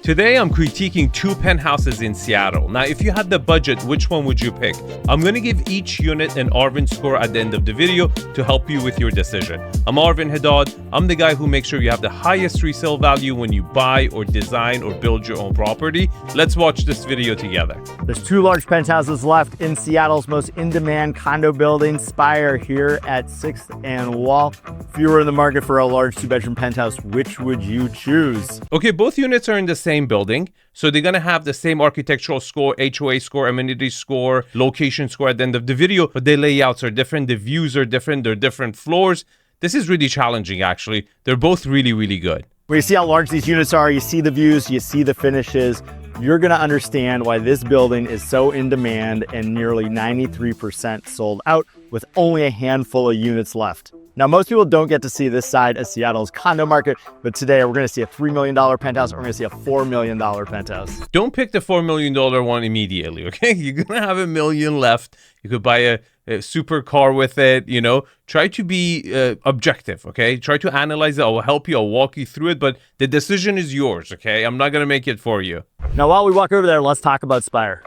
Today, I'm critiquing two penthouses in Seattle. Now, if you had the budget, which one would you pick? I'm going to give each unit an Arvin score at the end of the video to help you with your decision. I'm Arvin Haddad. I'm the guy who makes sure you have the highest resale value when you buy or design or build your own property. Let's watch this video together. There's two large penthouses left in Seattle's most in-demand condo building, Spire, here at 6th and Wall. If you were in the market for a large two-bedroom penthouse, which would you choose? Okay, both units are in the same building, so they're going to have the same architectural score, HOA score, amenity score, location score at the end of the video, but their layouts are different, the views are different, they're different floors. This is really challenging, actually. They're both really, really good. When you see how large these units are, you see the views, you see the finishes, you're going to understand why this building is so in demand and nearly 93% sold out with only a handful of units left. Now, most people don't get to see this side of Seattle's condo market, but today we're going to see a $3 million penthouse, or we're going to see a $4 million penthouse. Don't pick the $4 million one immediately, okay? You're going to have $1 million left. You could buy a super car with it, you know. Try to be objective, okay? Try to analyze it. I will help you. I'll walk you through it, but the decision is yours, okay? I'm not going to make it for you. Now, while we walk over there, let's talk about Spire.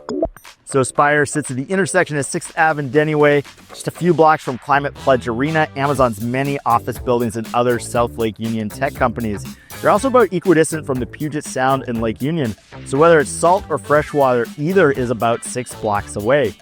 So Spire sits at the intersection of 6th Ave and Denny Way, just a few blocks from Climate Pledge Arena, Amazon's many office buildings, and other South Lake Union tech companies. They're also about equidistant from the Puget Sound and Lake Union, so whether it's salt or freshwater, either is about 6 blocks away.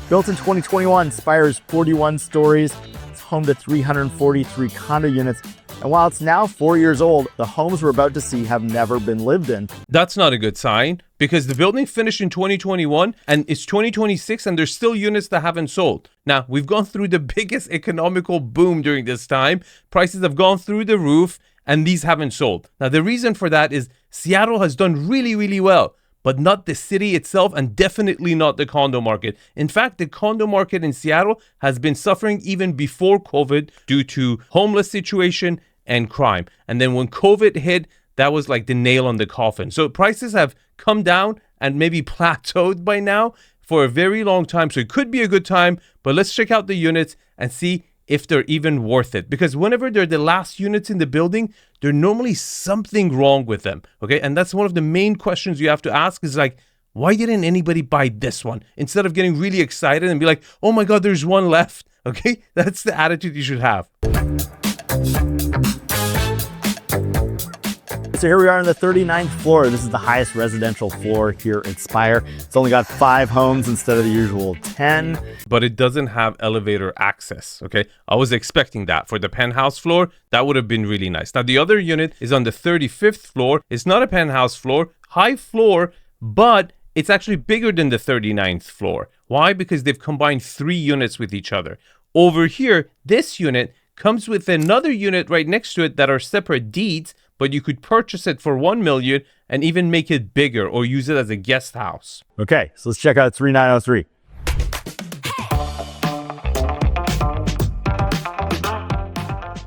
Built in 2021, Spire is 41 stories. It's home to 343 condo units. And while it's now 4 years old, the homes we're about to see have never been lived in. That's not a good sign, because the building finished in 2021 and it's 2026 and there's still units that haven't sold. Now, we've gone through the biggest economical boom during this time. Prices have gone through the roof and these haven't sold. Now, the reason for that is Seattle has done really, really well, but not the city itself and definitely not the condo market. In fact, the condo market in Seattle has been suffering even before COVID due to homeless situation and crime. And then when COVID hit, that was like the nail on the coffin. So prices have come down and maybe plateaued by now for a very long time. So it could be a good time, but let's check out the units and see if they're even worth it. Because whenever they're the last units in the building, there's normally something wrong with them, okay? And that's one of the main questions you have to ask is like, why didn't anybody buy this one? Instead of getting really excited and be like, oh my God, there's one left, okay? That's the attitude you should have. So here we are on the 39th floor. This is the highest residential floor here at Spire. It's only got 5 homes instead of the usual 10. But it doesn't have elevator access, okay? I was expecting that. For the penthouse floor, that would have been really nice. Now, the other unit is on the 35th floor. It's not a penthouse floor, high floor, but it's actually bigger than the 39th floor. Why? Because they've combined 3 units with each other. Over here, this unit comes with another unit right next to it that are separate deeds, but you could purchase it for $1 million and even make it bigger or use it as a guest house. Okay, so let's check out 3903.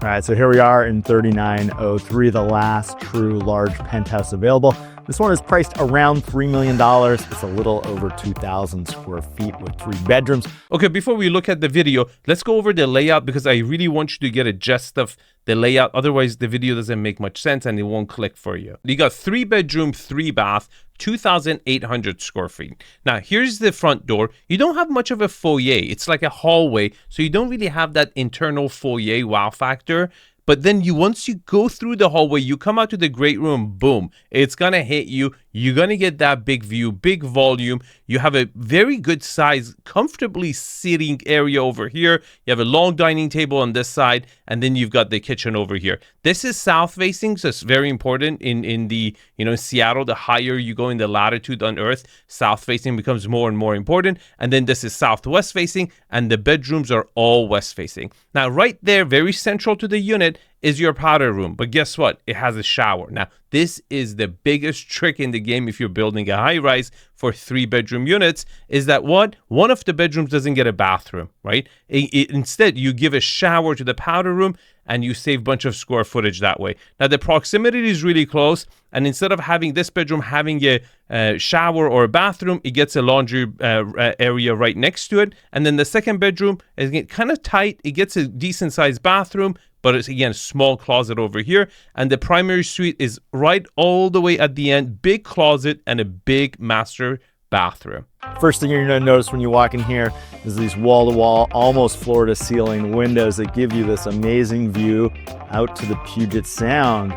All right, so here we are in 3903, the last true large penthouse available. This one is priced around $3 million. It's a little over 2,000 square feet with 3 bedrooms. Okay, before we look at the video, let's go over the layout because I really want you to get a gist of the layout. Otherwise, the video doesn't make much sense and it won't click for you. You got 3 bedroom, 3 bath, 2,800 square feet. Now, here's the front door. You don't have much of a foyer. It's like a hallway, so you don't really have that internal foyer wow factor. But then once you go through the hallway, you come out to the great room, boom, it's going to hit you. You're going to get that big view, big volume. You have a very good size, comfortably sitting area over here. You have a long dining table on this side, and then you've got the kitchen over here. This is south facing, so it's very important in the, Seattle. The higher you go in the latitude on Earth, south facing becomes more and more important. And then this is southwest facing, and the bedrooms are all west facing. Now, right there, very central to the unit, is your powder room. But guess what? It has a shower. Now, this is the biggest trick in the game if you're building a high-rise for 3-bedroom units, is that one of the bedrooms doesn't get a bathroom, right? Instead, you give a shower to the powder room, and you save a bunch of square footage that way. Now, the proximity is really close, and instead of having this bedroom having a shower or a bathroom, it gets a laundry area right next to it. And then the second bedroom is kind of tight. It gets a decent sized bathroom, but it's, again, a small closet over here. And the primary suite is right all the way at the end, big closet and a big master bathroom. First thing you're going to notice when you walk in here is these wall-to-wall, almost floor-to-ceiling windows that give you this amazing view out to the Puget Sound.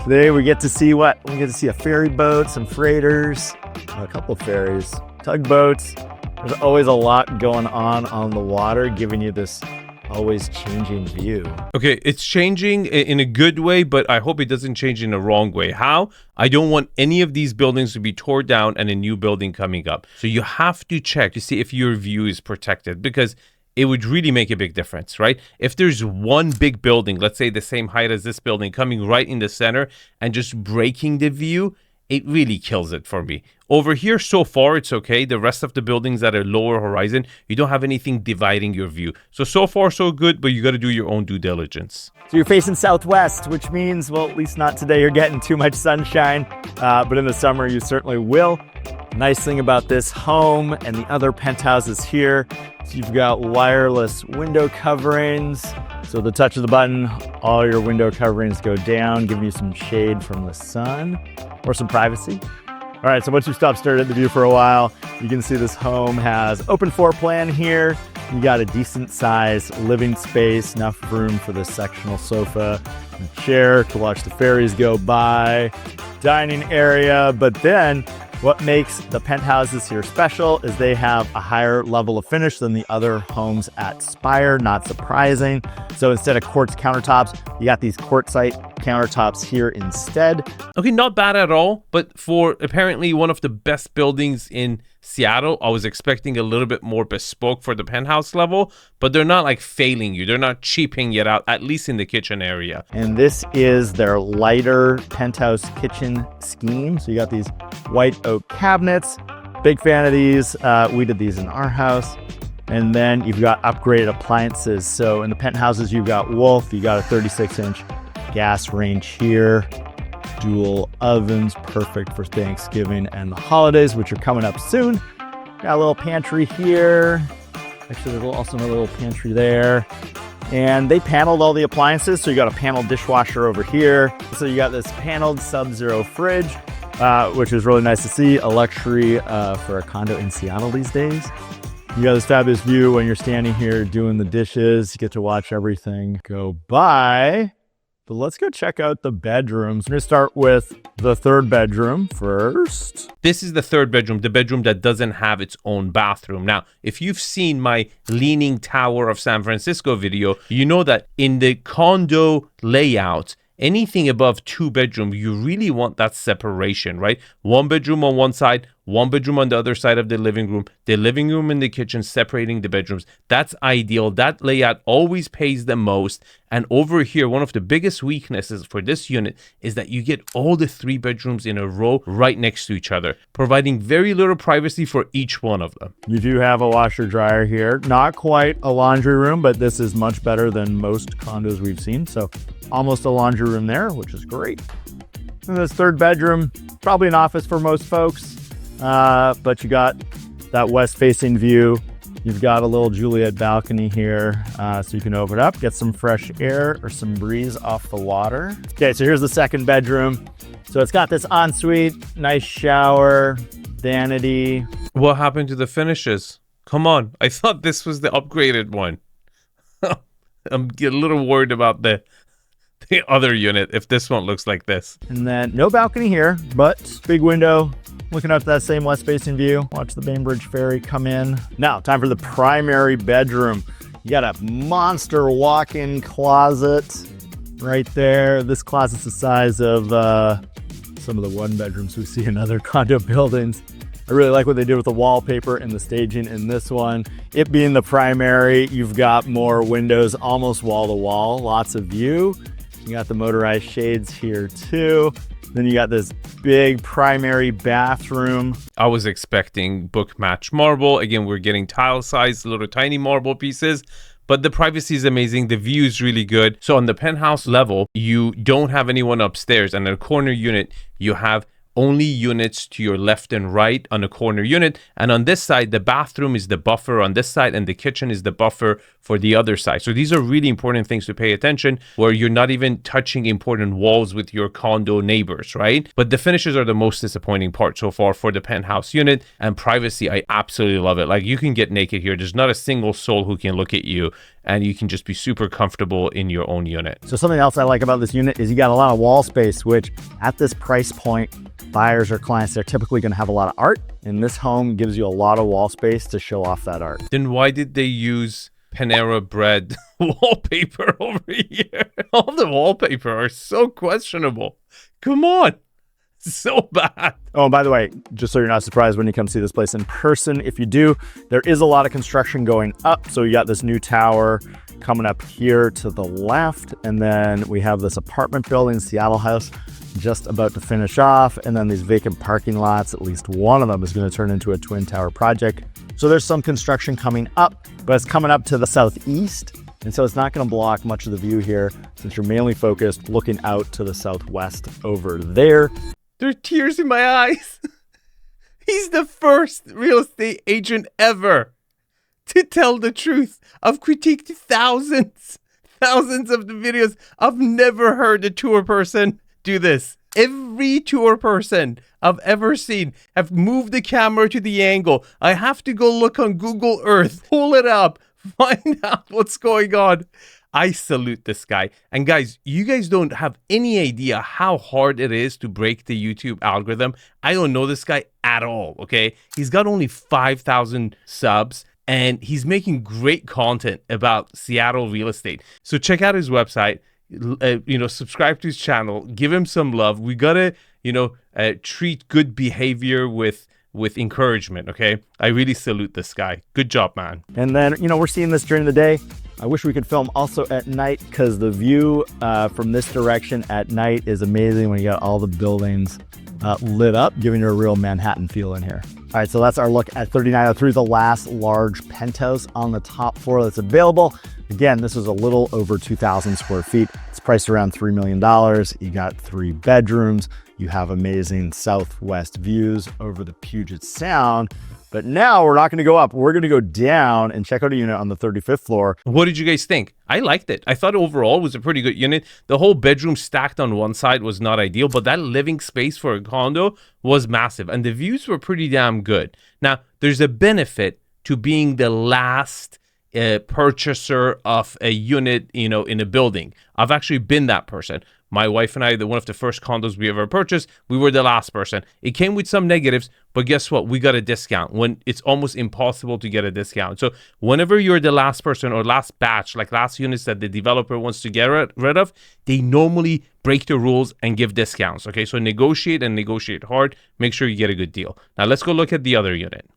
Today we get to see what? We get to see a ferry boat, some freighters, a couple of ferries, tugboats. There's always a lot going on the water, giving you this always changing view. Okay, it's changing in a good way, but I hope it doesn't change in a wrong way. How? I don't want any of these buildings to be torn down and a new building coming up. So you have to check to see if your view is protected, because it would really make a big difference, right? If there's one big building, let's say the same height as this building, coming right in the center and just breaking the view, it really kills it for me. Over here, so far, it's okay. The rest of the buildings at a lower horizon, you don't have anything dividing your view. So far, so good, but you got to do your own due diligence. So you're facing southwest, which means, well, at least not today, you're getting too much sunshine, but in the summer, you certainly will. Nice thing about this home and the other penthouses here, so you've got wireless window coverings. So the touch of the button, all your window coverings go down, giving you some shade from the sun or some privacy. All right, so once you stop staring at the view for a while, you can see this home has open floor plan here. You got a decent sized living space, enough room for this sectional sofa and chair to watch the ferries go by, dining area. But then what makes the penthouses here special is they have a higher level of finish than the other homes at Spire, not surprising. So instead of quartz countertops, you got these quartzite countertops here instead. Okay, not bad at all, but for apparently one of the best buildings in Seattle, I was expecting a little bit more bespoke for the penthouse level, but they're not like failing you. They're not cheaping it out, at least in the kitchen area. And this is their lighter penthouse kitchen scheme. So you got these white oak cabinets. Big fan of these. We did these in our house. And then you've got upgraded appliances. So in the penthouses, you've got Wolf. You got a 36-inch gas range here. Dual ovens, perfect for Thanksgiving and the holidays, which are coming up soon. Got a little pantry here. Actually, there's also a little pantry there. And they paneled all the appliances. So you got a paneled dishwasher over here. So you got this paneled Sub-Zero fridge, which is really nice to see. A luxury for a condo in Seattle these days. You got this fabulous view when you're standing here doing the dishes. You get to watch everything go by. But let's go check out the bedrooms. I'm going to start with the third bedroom first. This is the third bedroom, the bedroom that doesn't have its own bathroom. Now, if you've seen my Leaning Tower of San Francisco video, you know that in the condo layout, anything above 2 bedrooms, you really want that separation, right? 1 bedroom on one side, 1 bedroom on the other side of the living room and the kitchen, separating the bedrooms. That's ideal. That layout always pays the most. And over here, one of the biggest weaknesses for this unit is that you get all the 3 bedrooms in a row right next to each other, providing very little privacy for each one of them. You do have a washer dryer here. Not quite a laundry room, but this is much better than most condos we've seen. So almost a laundry room there, which is great. And this third bedroom, probably an office for most folks. But you got that west-facing view. You've got a little Juliet balcony here, so you can open it up, get some fresh air or some breeze off the water. Okay, so here's the second bedroom. So it's got this ensuite, nice shower, vanity. What happened to the finishes? Come on, I thought this was the upgraded one. I'm a little worried about the other unit if this one looks like this. And then no balcony here, but big window. Looking out to that same west-facing view. Watch the Bainbridge Ferry come in. Now, time for the primary bedroom. You got a monster walk-in closet right there. This closet's the size of some of the one-bedrooms we see in other condo buildings. I really like what they did with the wallpaper and the staging in this one. It being the primary, you've got more windows, almost wall-to-wall, lots of view. You got the motorized shades here too. Then you got this big primary bathroom. I was expecting book match marble. Again, we're getting tile sized little tiny marble pieces, but the privacy is amazing. The view is really good. So on the penthouse level, you don't have anyone upstairs, and in a corner unit, you have only units to your left and right on a corner unit. And on this side, the bathroom is the buffer on this side and the kitchen is the buffer for the other side. So these are really important things to pay attention, where you're not even touching important walls with your condo neighbors, right? But the finishes are the most disappointing part so far for the penthouse unit. And privacy, I absolutely love it. Like, you can get naked here. There's not a single soul who can look at you, and you can just be super comfortable in your own unit. So something else I like about this unit is you got a lot of wall space, which at this price point, buyers or clients, they're typically going to have a lot of art, and this home gives you a lot of wall space to show off that art. Then why did they use Panera Bread wallpaper over here? All the wallpaper are so questionable. Come on. So bad. Oh, and by the way, just so you're not surprised when you come see this place in person, if you do, there is a lot of construction going up. So you got this new tower coming up here to the left, and then we have this apartment building, Seattle house, just about to finish off, and then these vacant parking lots. At least one of them is going to turn into a twin tower project. So there's some construction coming up, but it's coming up to the southeast, and so it's not going to block much of the view here, since you're mainly focused looking out to the southwest over there. There are tears in my eyes. He's the first real estate agent ever to tell the truth. I've critiqued thousands of the videos. I've never heard a tour person do this. Every tour person I've ever seen have moved the camera to the angle. I have to go look on Google Earth, pull it up, find out what's going on. I salute this guy. And guys, you guys don't have any idea how hard it is to break the YouTube algorithm. I don't know this guy at all, okay? He's got only 5,000 subs, and he's making great content about Seattle real estate. So check out his website. Subscribe to his channel, give him some love. We gotta, treat good behavior with encouragement, okay? I really salute this guy. Good job, man. And then, we're seeing this during the day. I wish we could film also at night, because the view from this direction at night is amazing when you got all the buildings lit up, giving you a real Manhattan feel in here. All right, so that's our look at 3903, the last large penthouse on the top floor that's available. Again, this is a little over 2,000 square feet. It's priced around $3 million. You got 3 bedrooms. You have amazing southwest views over the Puget Sound. But now we're not going to go up. We're going to go down and check out a unit on the 35th floor. What did you guys think? I liked it. I thought overall it was a pretty good unit. The whole bedroom stacked on one side was not ideal, but that living space for a condo was massive, and the views were pretty damn good. Now, there's a benefit to being the last purchaser of a unit, in a building. I've actually been that person. My wife and I, one of the first condos we ever purchased, we were the last person. It came with some negatives, but guess what? We got a discount when it's almost impossible to get a discount. So whenever you're the last person or last batch, like last units that the developer wants to get rid of, they normally break the rules and give discounts. Okay, so negotiate and negotiate hard. Make sure you get a good deal. Now let's go look at the other unit.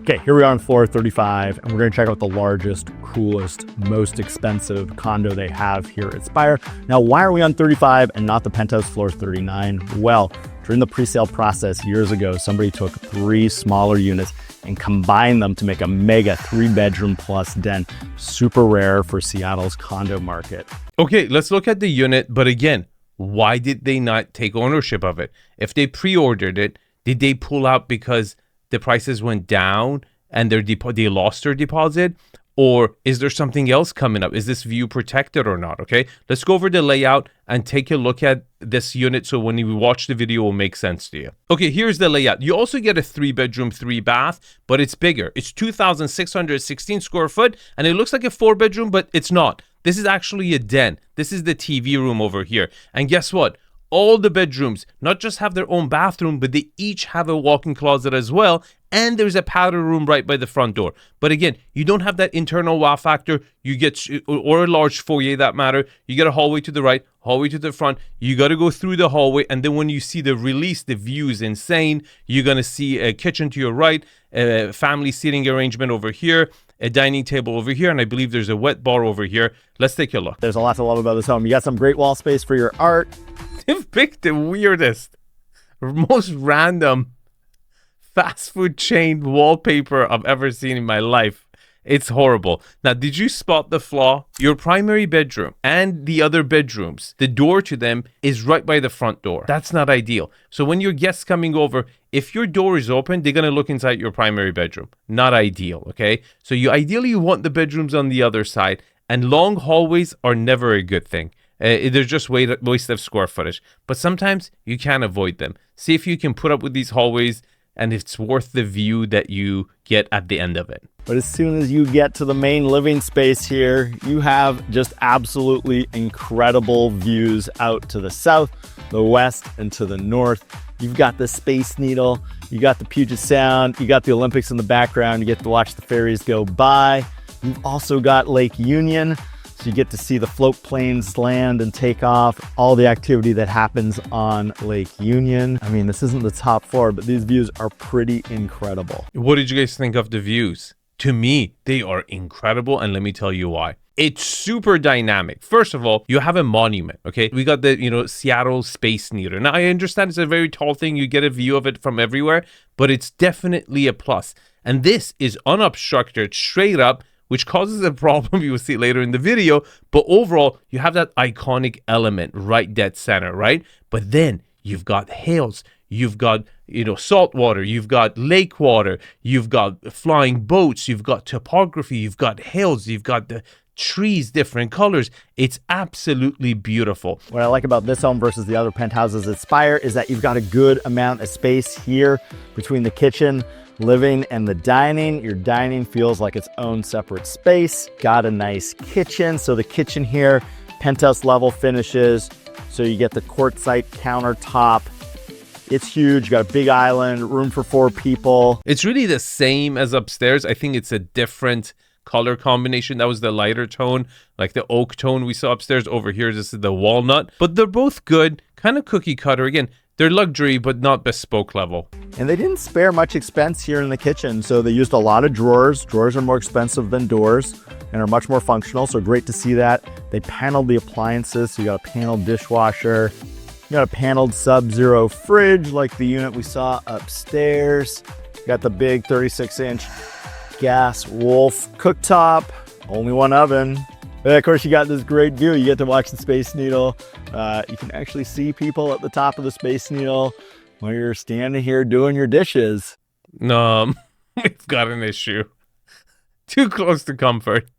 Okay, here we are on floor 35, and we're going to check out the largest, coolest, most expensive condo they have here at Spire. Now, why are we on 35 and not the penthouse floor 39? Well, during the pre-sale process years ago, somebody took 3 smaller units and combined them to make a mega 3-bedroom plus den. Super rare for Seattle's condo market. Okay, let's look at the unit, but again, why did they not take ownership of it? If they pre-ordered it, did they pull out because the prices went down and they lost their deposit? Or is there something else coming up? Is this view protected or not? Okay, let's go over the layout and take a look at this unit, so when you watch the video, it will make sense to you. Okay, here's the layout. You also get a 3-bedroom, 3-bath, but it's bigger. It's 2,616 square foot, and it looks like a 4-bedroom, but it's not. This is actually a den. This is the TV room over here. And guess what? All the bedrooms not just have their own bathroom, but they each have a walk-in closet as well. And there's a powder room right by the front door. But again, you don't have that internal wow factor. You get, or a large foyer that matter. You get a hallway to the right, hallway to the front. You got to go through the hallway. And then when you see the release, the view is insane. You're going to see a kitchen to your right, a family seating arrangement over here, a dining table over here, and I believe there's a wet bar over here. Let's take a look. There's a lot to love about this home. You got some great wall space for your art. They've picked the weirdest, most random fast food chain wallpaper I've ever seen in my life. It's horrible. Now, did you spot the flaw? Your primary bedroom and the other bedrooms, the door to them is right by the front door. That's not ideal. So when your guests coming over, if your door is open, they're going to look inside your primary bedroom. Not ideal, okay? So you want the bedrooms on the other side, and long hallways are never a good thing. They're just waste of square footage. But sometimes you can't avoid them. See if you can put up with these hallways, and it's worth the view that you get at the end of it. But as soon as you get to the main living space here, you have just absolutely incredible views out to the south, the west, and to the north. You've got the Space Needle, you got the Puget Sound, you got the Olympics in the background, you get to watch the ferries go by. You've also got Lake Union, so you get to see the float planes land and take off, all the activity that happens on Lake Union. I mean, this isn't the top floor, but these views are pretty incredible. What did you guys think of the views? To me, they are incredible, and let me tell you why. It's super dynamic. First of all, you have a monument, okay? We got the, Seattle Space Needle. Now, I understand it's a very tall thing. You get a view of it from everywhere, but it's definitely a plus. And this is unobstructed, straight up, which causes a problem you will see later in the video. But overall, you have that iconic element right dead center, right? But then you've got hills. You've got, salt water, you've got lake water, you've got flying boats, you've got topography, you've got hills, you've got the trees, different colors. It's absolutely beautiful. What I like about this home versus the other penthouses at Spire is that you've got a good amount of space here between the kitchen, living, and the dining. Your dining feels like its own separate space. Got a nice kitchen. So the kitchen here, penthouse level finishes. So you get the quartzite countertop. It's huge, you got a big island, room for 4 people. It's really the same as upstairs. I think it's a different color combination. That was the lighter tone, like the oak tone we saw upstairs. Over here, this is the walnut. But they're both good, kind of cookie cutter. Again, they're luxury, but not bespoke level. And they didn't spare much expense here in the kitchen. So they used a lot of drawers. Drawers are more expensive than doors and are much more functional. So great to see that. They paneled the appliances. So you got a paneled dishwasher. You got a paneled Sub-Zero fridge like the unit we saw upstairs. You got the big 36-inch gas Wolf cooktop, only one oven. And of course, you got this great view. You get to watch the Space Needle. You can actually see people at the top of the Space Needle while you're standing here doing your dishes. No, we've got an issue. Too close to comfort.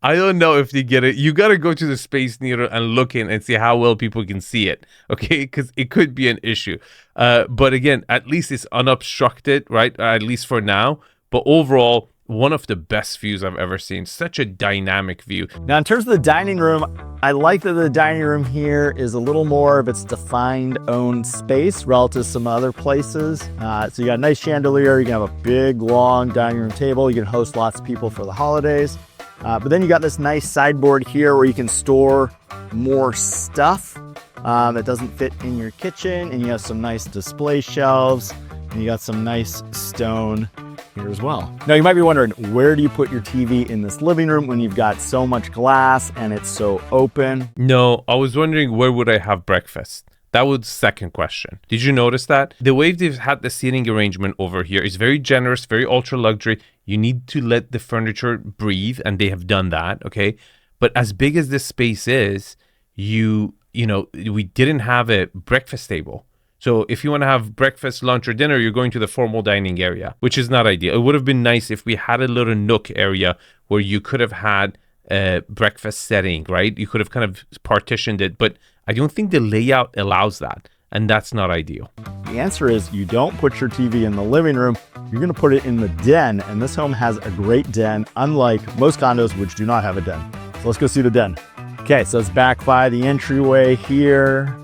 I don't know if they get it. You got to go to the Space Needle and look in and see how well people can see it, okay? Because it could be an issue. But again, at least it's unobstructed, right? At least for now. But overall, one of the best views I've ever seen. Such a dynamic view. Now, in terms of the dining room, I like that the dining room here is a little more of its defined own space relative to some other places. So you got a nice chandelier. You can have a big, long dining room table. You can host lots of people for the holidays. But then you got this nice sideboard here where you can store more stuff that doesn't fit in your kitchen. And you have some nice display shelves. And you got some nice stone here as well. Now you might be wondering, where do you put your TV in this living room when you've got so much glass and it's so open? No, I was wondering, where would I have breakfast? That was the second question. Did you notice that? The way they've had the seating arrangement over here is very generous, very ultra luxury. You need to let the furniture breathe, and they have done that, okay? But as big as this space is, we didn't have a breakfast table. So if you want to have breakfast, lunch, or dinner, you're going to the formal dining area, which is not ideal. It would have been nice if we had a little nook area where you could have had a breakfast setting, right? You could have kind of partitioned it, but I don't think the layout allows that, and that's not ideal. The answer is you don't put your TV in the living room. You're going to put it in the den, and this home has a great den, unlike most condos which do not have a den. So let's go see the den. Okay, so it's back by the entryway here.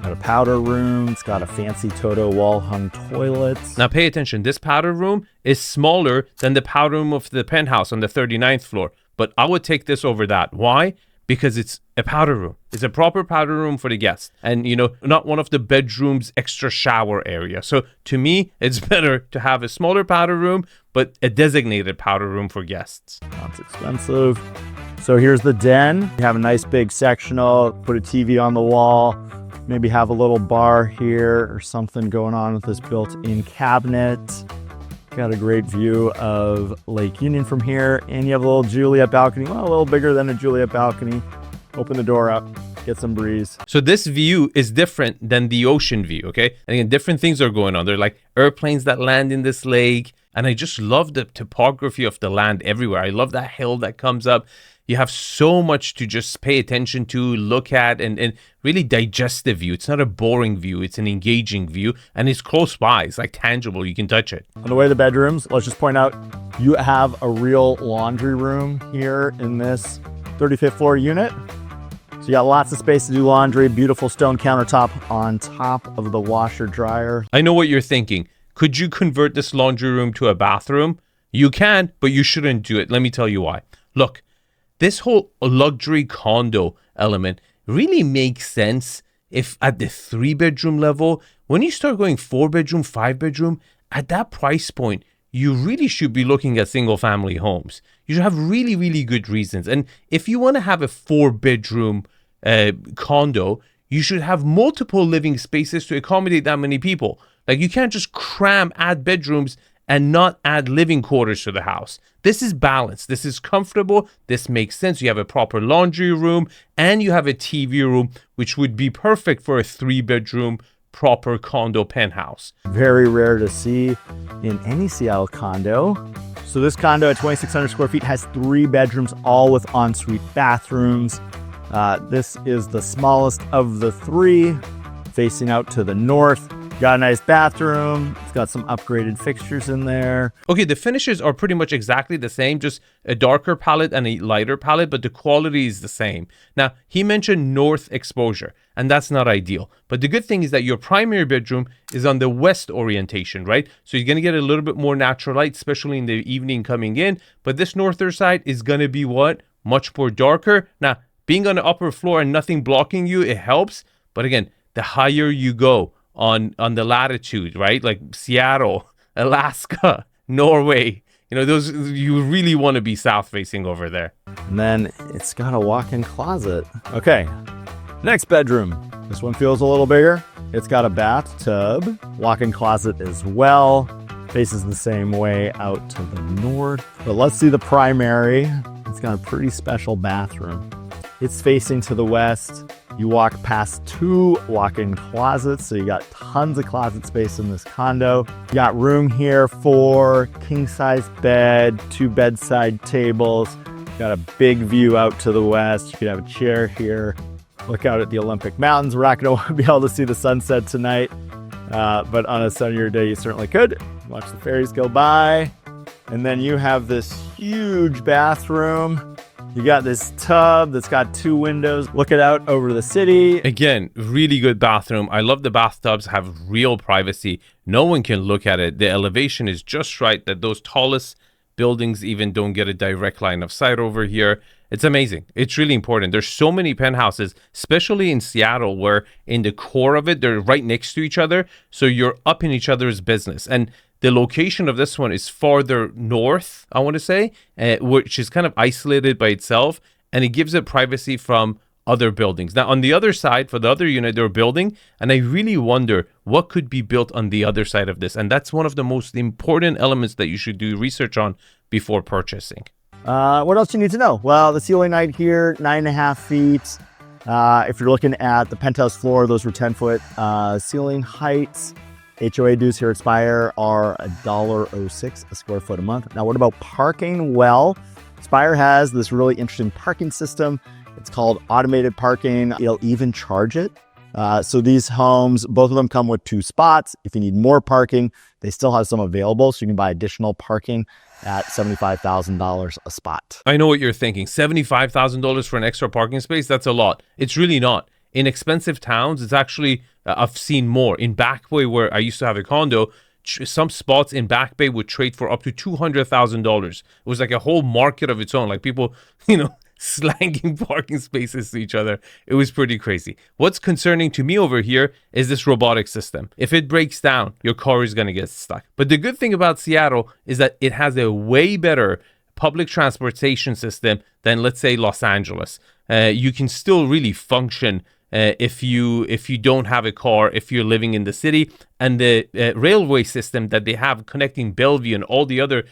Got a powder room. It's got a fancy Toto wall-hung toilet. Now pay attention. This powder room is smaller than the powder room of the penthouse on the 39th floor, but I would take this over that. Why? Because it's a powder room. It's a proper powder room for the guests. And, not one of the bedroom's extra shower area. So to me, it's better to have a smaller powder room, but a designated powder room for guests. That's expensive. So here's the den. You have a nice big sectional, put a TV on the wall. Maybe have a little bar here or something going on with this built-in cabinet. Got a great view of Lake Union from here. And you have a little Juliet balcony, well, a little bigger than a Juliet balcony. Open the door up, get some breeze. So this view is different than the ocean view, okay? And again, different things are going on. They're like airplanes that land in this lake. And I just love the topography of the land everywhere. I love that hill that comes up. You have so much to just pay attention to, look at, and really digest the view. It's not a boring view. It's an engaging view, and it's close by. It's like tangible. You can touch it. On the way to the bedrooms, let's just point out, you have a real laundry room here in this 35th floor unit. So you got lots of space to do laundry, beautiful stone countertop on top of the washer dryer. I know what you're thinking. Could you convert this laundry room to a bathroom? You can, but you shouldn't do it. Let me tell you why. Look. This whole luxury condo element really makes sense if at the 3-bedroom level, when you start going 4-bedroom, 5-bedroom, at that price point, you really should be looking at single family homes. You should have really, really good reasons. And if you want to have a 4-bedroom condo, you should have multiple living spaces to accommodate that many people. Like you can't just add bedrooms and not add living quarters to the house. This is balanced. This is comfortable. This makes sense. You have a proper laundry room and you have a TV room, which would be perfect for a 3-bedroom proper condo penthouse. Very rare to see in any Seattle condo. So this condo at 2,600 square feet has 3 bedrooms, all with ensuite bathrooms. This is the smallest of the 3, facing out to the north. Got a nice bathroom. It's got some upgraded fixtures in there. Okay, the finishes are pretty much exactly the same, just a darker palette and a lighter palette, but the quality is the same. Now, he mentioned north exposure, and that's not ideal. But the good thing is that your primary bedroom is on the west orientation, right? So you're going to get a little bit more natural light, especially in the evening coming in. But this northern side is going to be what? Much more darker. Now, being on the upper floor and nothing blocking you, it helps. But again, the higher you go, on the latitude, right? Like Seattle, Alaska, Norway, those, you really want to be south facing over there. And then it's got a walk-in closet. Okay, next bedroom. This one feels a little bigger. It's got a bathtub, walk-in closet as well. Faces the same way out to the north. But let's see the primary. It's got a pretty special bathroom. It's facing to the west. You walk past 2 walk-in closets, so you got tons of closet space in this condo. You got room here for king-size bed, 2 bedside tables. You got a big view out to the west. You could have a chair here. Look out at the Olympic Mountains. We're not going to be able to see the sunset tonight, but on a sunnier day, you certainly could. Watch the ferries go by. And then you have this huge bathroom. You got this tub that's got 2 windows looking out over the city. Again, really good bathroom. I love the bathtubs have real privacy. No one can look at it. The elevation is just right that those tallest buildings even don't get a direct line of sight over here. It's amazing. It's really important. There's so many penthouses, especially in Seattle, where in the core of it, they're right next to each other. So you're up in each other's business. And the location of this one is farther north, I want to say, which is kind of isolated by itself, and it gives it privacy from other buildings. Now, on the other side, for the other unit they're building, and I really wonder what could be built on the other side of this. And that's one of the most important elements that you should do research on before purchasing. What else do you need to know? Well, the ceiling height here, 9.5 feet. If you're looking at the penthouse floor, those were 10-foot ceiling heights. HOA dues here at Spire are $1.06 a square foot a month. Now, what about parking? Well, Spire has this really interesting parking system. It's called automated parking. It'll even charge it. So these homes, both of them come with 2 spots. If you need more parking, they still have some available. So you can buy additional parking at $75,000 a spot. I know what you're thinking. $75,000 for an extra parking space? That's a lot. It's really not. In expensive towns, it's actually, I've seen more. In Back Bay, where I used to have a condo, some spots in Back Bay would trade for up to $200,000. It was like a whole market of its own. Like people, slanging parking spaces to each other. It was pretty crazy. What's concerning to me over here is this robotic system. If it breaks down, your car is going to get stuck. But the good thing about Seattle is that it has a way better public transportation system than, let's say, Los Angeles. You can still really function if you don't have a car, if you're living in the city. And the railway system that they have connecting Bellevue and all the other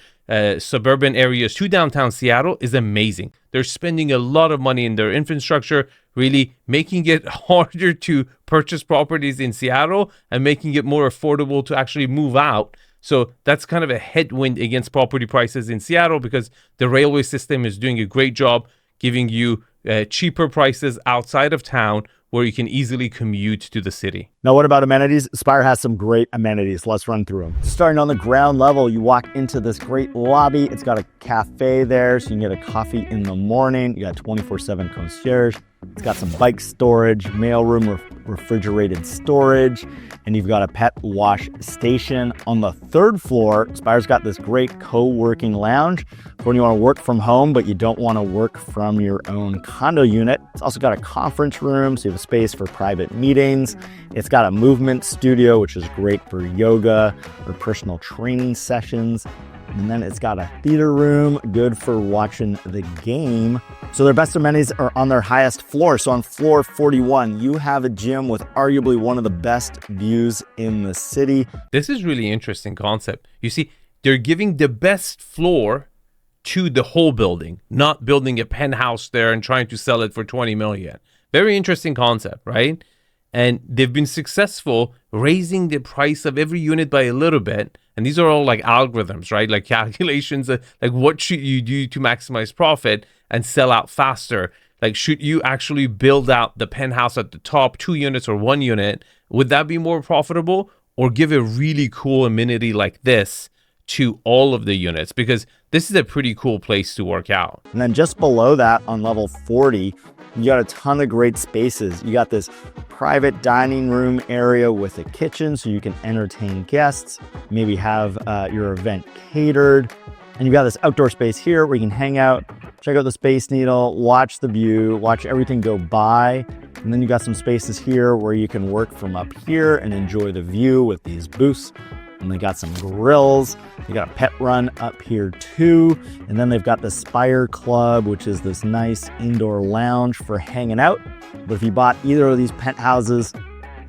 suburban areas to downtown Seattle is amazing. They're spending a lot of money in their infrastructure, really making it harder to purchase properties in Seattle and making it more affordable to actually move out. So that's kind of a headwind against property prices in Seattle, because the railway system is doing a great job giving you cheaper prices outside of town where you can easily commute to the city. Now, what about amenities? Spire has some great amenities. Let's run through them. Starting on the ground level, you walk into this great lobby. It's got a cafe there, so you can get a coffee in the morning. You got 24/7 concierge. It's got some bike storage, mailroom, refrigerated storage, and you've got a pet wash station. On the third floor, Spire's got this great co-working lounge for when you want to work from home, but you don't want to work from your own condo unit. It's also got a conference room, so you have a space for private meetings. It's got a movement studio, which is great for yoga or personal training sessions. And then it's got a theater room, good for watching the game. So their best amenities are on their highest floor. So on floor 41, you have a gym with arguably one of the best views in the city. This is really interesting concept. You see, they're giving the best floor to the whole building, not building a penthouse there and trying to sell it for 20 million. Very interesting concept, right? And they've been successful raising the price of every unit by a little bit. And these are all like algorithms, right? Like calculations, like what should you do to maximize profit and sell out faster? Like, should you actually build out the penthouse at the top, 2 units or 1 unit? Would that be more profitable? Or give a really cool amenity like this to all of the units? Because this is a pretty cool place to work out. And then just below that on level 40, you got a ton of great spaces. You got this private dining room area with a kitchen so you can entertain guests, maybe have your event catered. And you've got this outdoor space here where you can hang out, check out the Space Needle, watch the view, watch everything go by. And then you got some spaces here where you can work from up here and enjoy the view with these booths. And they got some grills. You got a pet run up here too. And then they've got the Spire Club, which is this nice indoor lounge for hanging out. But if you bought either of these penthouses,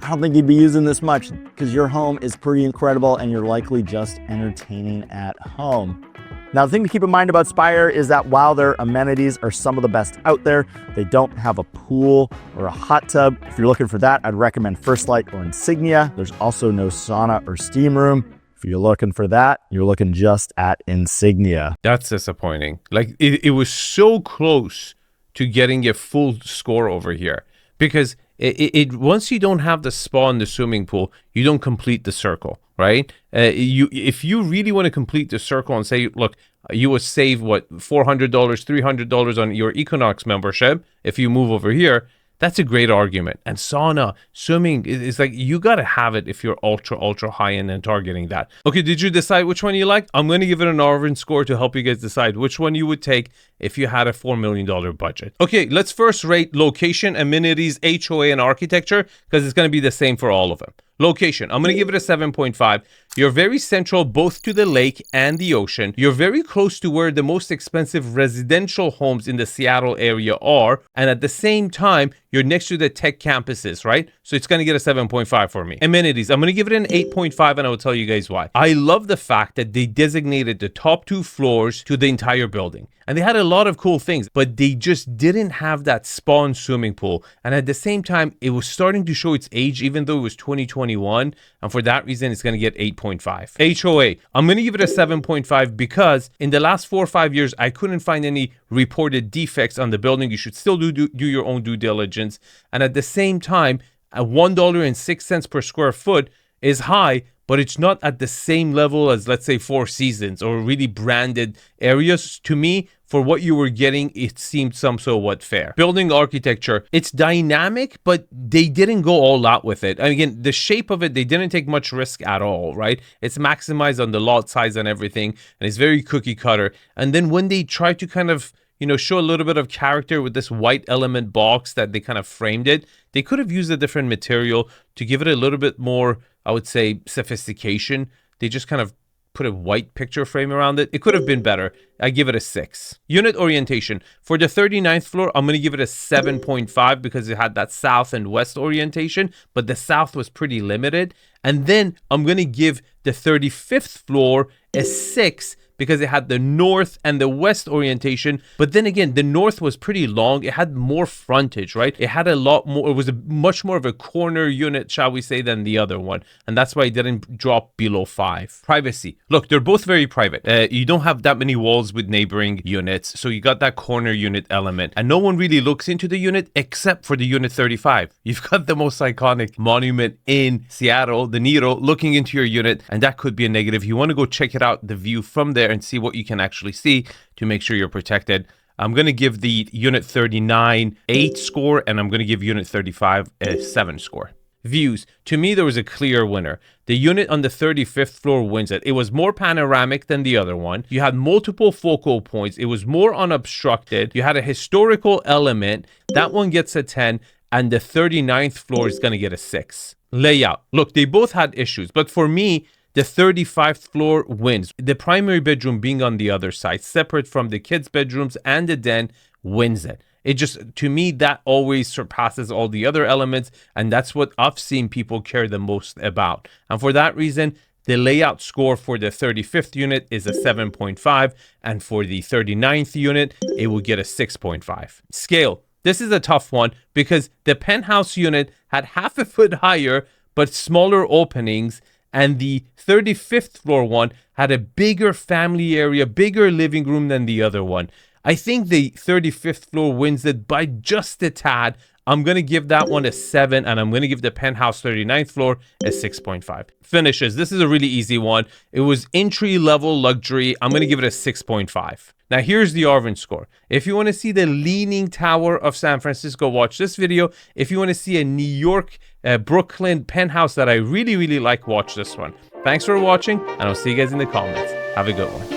I don't think you'd be using this much, because your home is pretty incredible and you're likely just entertaining at home. Now, the thing to keep in mind about Spire is that while their amenities are some of the best out there, they don't have a pool or a hot tub. If you're looking for that, I'd recommend First Light or Insignia. There's also no sauna or steam room. If you're looking for that, you're looking just at Insignia. That's disappointing. Like, it was so close to getting a full score over here, because it once you don't have the spa and the swimming pool, you don't complete the circle, right? If you really want to complete the circle and say, look, you would save what, $400, $300 on your Equinox membership if you move over here. That's a great argument. And sauna, swimming, is like, you got to have it if you're ultra high end and targeting that. Okay, did you decide which one you like? I'm going to give it an Arvin score to help you guys decide which one you would take if you had a $4 million budget. Okay, let's first rate location, amenities, HOA, and architecture, because it's going to be the same for all of them. Location, I'm going to give it a 7.5. You're very central both to the lake and the ocean. You're very close to where the most expensive residential homes in the Seattle area are. And at the same time, you're next to the tech campuses, right? So it's going to get a 7.5 for me. Amenities, I'm going to give it an 8.5, and I will tell you guys why. I love the fact that they designated the top 2 floors to the entire building. And they had a lot of cool things, but they just didn't have that spa and swimming pool. And at the same time, it was starting to show its age, even though it was 2021. And for that reason, it's going to get 8.5. HOA, I'm going to give it a 7.5 because in the last 4 or 5 years, I couldn't find any reported defects on the building. You should still do your own due diligence. And at the same time, at $1.06 per square foot is high, but it's not at the same level as, let's say, Four Seasons or really branded areas. To me, for what you were getting, it seemed somewhat fair. Building architecture, it's dynamic, but they didn't go all out with it. And again, the shape of it, they didn't take much risk at all, right? It's maximized on the lot size and everything, and it's very cookie cutter. And then when they try to kind of, show a little bit of character with this white element box that they kind of framed it, they could have used a different material to give it a little bit more, I would say, sophistication. They just kind of put a white picture frame around it. It could have been better. I give it a 6. Unit orientation. For the 39th floor, I'm going to give it a 7.5 because it had that south and west orientation, but the south was pretty limited. And then I'm going to give the 35th floor a 6 because it had the north and the west orientation. But then again, the north was pretty long. It had more frontage, right? It had a lot more, it was much more of a corner unit, shall we say, than the other one. And that's why it didn't drop below 5. Privacy. Look, they're both very private. You don't have that many walls with neighboring units. So you got that corner unit element. And no one really looks into the unit except for the unit 35. You've got the most iconic monument in Seattle, the Nero, looking into your unit. And that could be a negative. You want to go check it out, the view from there, and see what you can actually see to make sure you're protected. I'm going to give the unit 39 8 score, and I'm going to give unit 35 a 7 score. Views. To me, there was a clear winner. The unit on the 35th floor wins it. It was more panoramic than the other one. You had multiple focal points. It was more unobstructed. You had a historical element. That one gets a 10, and the 39th floor is going to get a 6. Layout. Look, they both had issues, but for me, the 35th floor wins. The primary bedroom being on the other side, separate from the kids' bedrooms and the den, wins it. It just, to me, that always surpasses all the other elements, and that's what I've seen people care the most about. And for that reason, the layout score for the 35th unit is a 7.5, and for the 39th unit, it will get a 6.5. Scale. This is a tough one because the penthouse unit had half a foot higher, but smaller openings, and the 35th floor one had a bigger family area, bigger living room than the other one. I think the 35th floor wins it by just a tad. I'm going to give that one a 7, and I'm going to give the penthouse 39th floor a 6.5. Finishes. This is a really easy one. It was entry-level luxury. I'm going to give it a 6.5. Now, here's the Arvin score. If you want to see the Leaning Tower of San Francisco, watch this video. If you want to see a New York, Brooklyn penthouse that I really, really like, watch this one. Thanks for watching, and I'll see you guys in the comments. Have a good one.